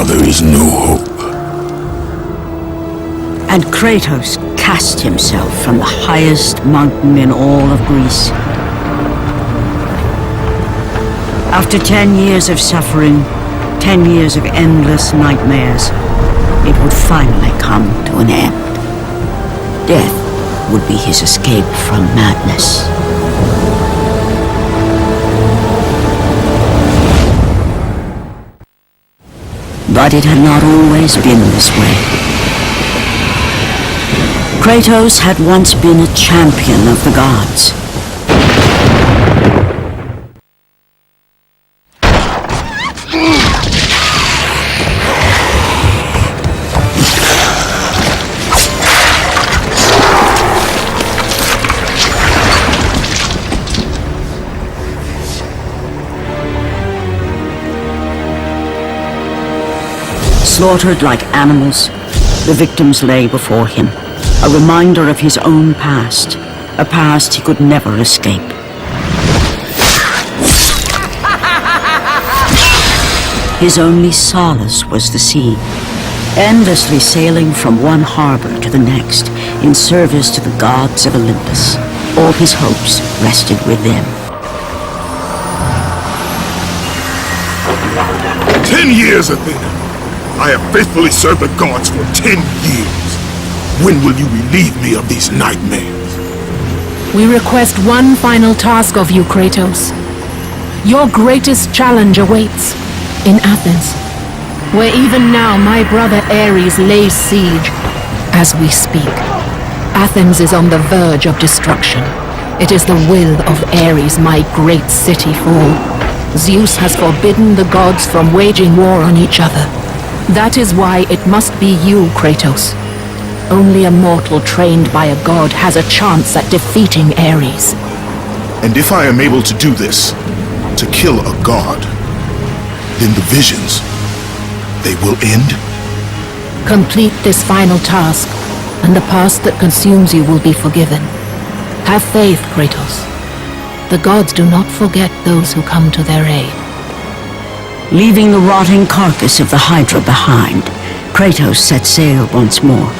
there is no hope. And Kratos cast himself from the highest mountain in all of Greece. After 10 years of suffering, 10 years of endless nightmares, it would finally come to an end. Death would be his escape from madness. But it had not always been this way. Kratos had once been a champion of the gods. Slaughtered like animals, the victims lay before him, a reminder of his own past, a past he could never escape. His only solace was the sea, endlessly sailing from one harbor to the next in service to the gods of Olympus. All his hopes rested with them. 10 years, Athena! I have faithfully served the gods for 10 years. When will you relieve me of these nightmares? We request one final task of you, Kratos. Your greatest challenge awaits in Athens, where even now my brother Ares lays siege as we speak. Athens is on the verge of destruction. It is the will of Ares my great city fall. Zeus has forbidden the gods from waging war on each other. That is why it must be you, Kratos. Only a mortal trained by a god has a chance at defeating Ares. And if I am able to do this, to kill a god, then the visions, they will end? Complete this final task, and the past that consumes you will be forgiven. Have faith, Kratos. The gods do not forget those who come to their aid. Leaving the rotting carcass of the Hydra behind, Kratos set sail once more.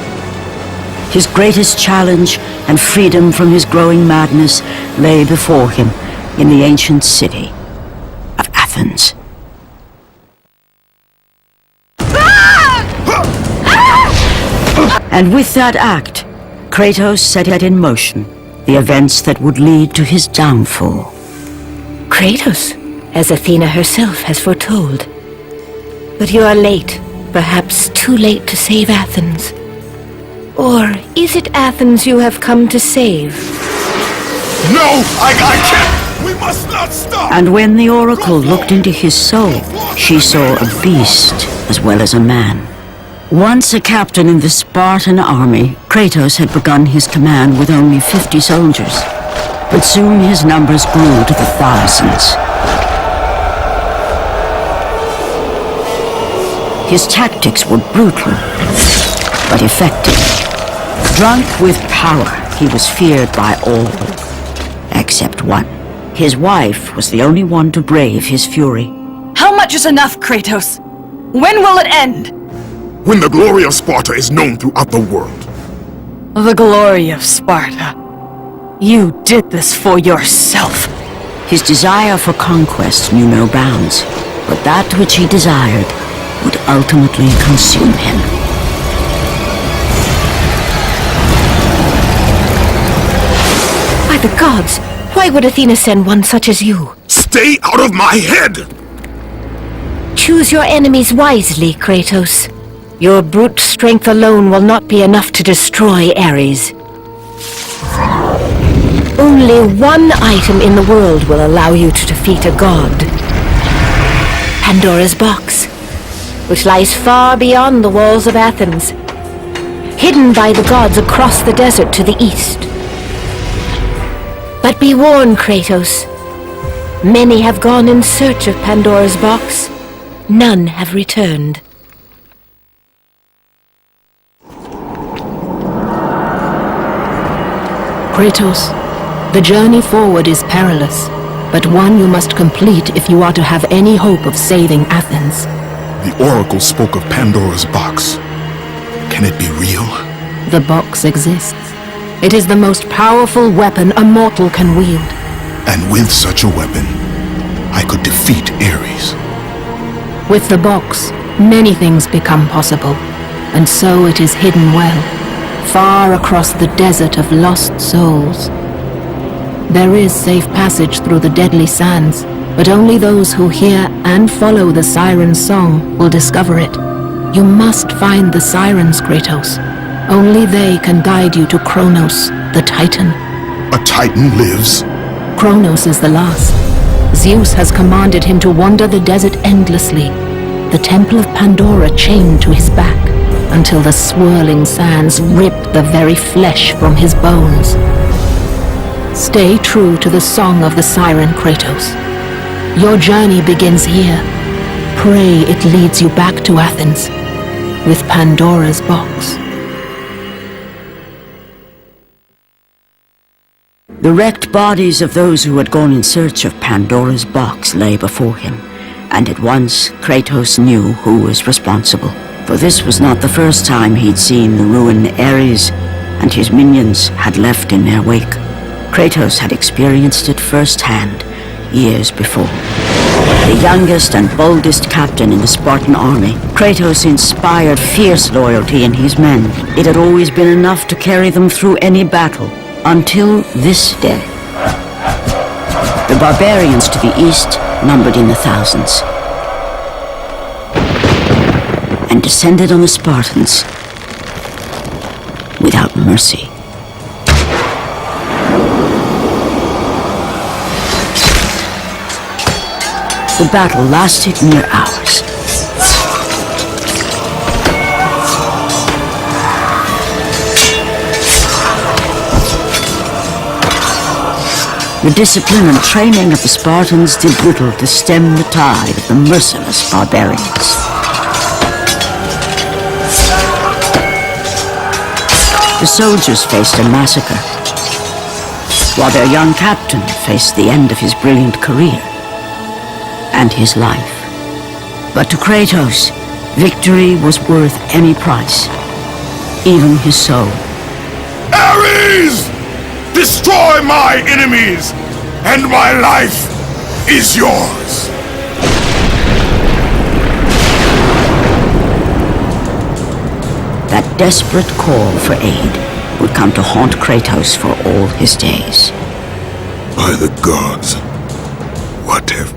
His greatest challenge and freedom from his growing madness lay before him in the ancient city of Athens. And with that act, Kratos set in motion the events that would lead to his downfall. Kratos, as Athena herself has foretold. But you are late, perhaps too late to save Athens. Or is it Athens you have come to save? No! I can't! We must not stop! And when the Oracle looked into his soul, she saw a beast as well as a man. Once a captain in the Spartan army, Kratos had begun his command with only 50 soldiers. But soon his numbers grew to the thousands. His tactics were brutal, but effective. Drunk with power, he was feared by all, except one. His wife was the only one to brave his fury. How much is enough, Kratos? When will it end? When the glory of Sparta is known throughout the world. The glory of Sparta. You did this for yourself. His desire for conquest knew no bounds, but that which he desired would ultimately consume him. By the gods, why would Athena send one such as you? Stay out of my head! Choose your enemies wisely, Kratos. Your brute strength alone will not be enough to destroy Ares. Only one item in the world will allow you to defeat a god. Pandora's box, which lies far beyond the walls of Athens, hidden by the gods across the desert to the east. But be warned, Kratos. Many have gone in search of Pandora's box. None have returned. Kratos, the journey forward is perilous, but one you must complete if you are to have any hope of saving Athens. The Oracle spoke of Pandora's box. Can it be real? The box exists. It is the most powerful weapon a mortal can wield. And with such a weapon, I could defeat Ares. With the box, many things become possible, and so it is hidden well, far across the desert of lost souls. There is safe passage through the deadly sands, but only those who hear and follow the siren's song will discover it. You must find the sirens, Kratos. Only they can guide you to Kronos, the Titan. A Titan lives? Kronos is the last. Zeus has commanded him to wander the desert endlessly, the Temple of Pandora chained to his back, until the swirling sands rip the very flesh from his bones. Stay true to the song of the siren, Kratos. Your journey begins here. Pray it leads you back to Athens, with Pandora's box. The wrecked bodies of those who had gone in search of Pandora's box lay before him, and at once Kratos knew who was responsible. For this was not the first time he'd seen the ruin Ares and his minions had left in their wake. Kratos had experienced it firsthand years before. The youngest and boldest captain in the Spartan army, Kratos inspired fierce loyalty in his men. It had always been enough to carry them through any battle, until this day. The barbarians to the east numbered in the thousands, and descended on the Spartans without mercy. The battle lasted near hours. The discipline and training of the Spartans did little to stem the tide of the merciless barbarians. The soldiers faced a massacre, while their young captain faced the end of his brilliant career and his life. But to Kratos, victory was worth any price, even his soul. Ares! Destroy my enemies, and my life is yours! That desperate call for aid would come to haunt Kratos for all his days. By the gods, what have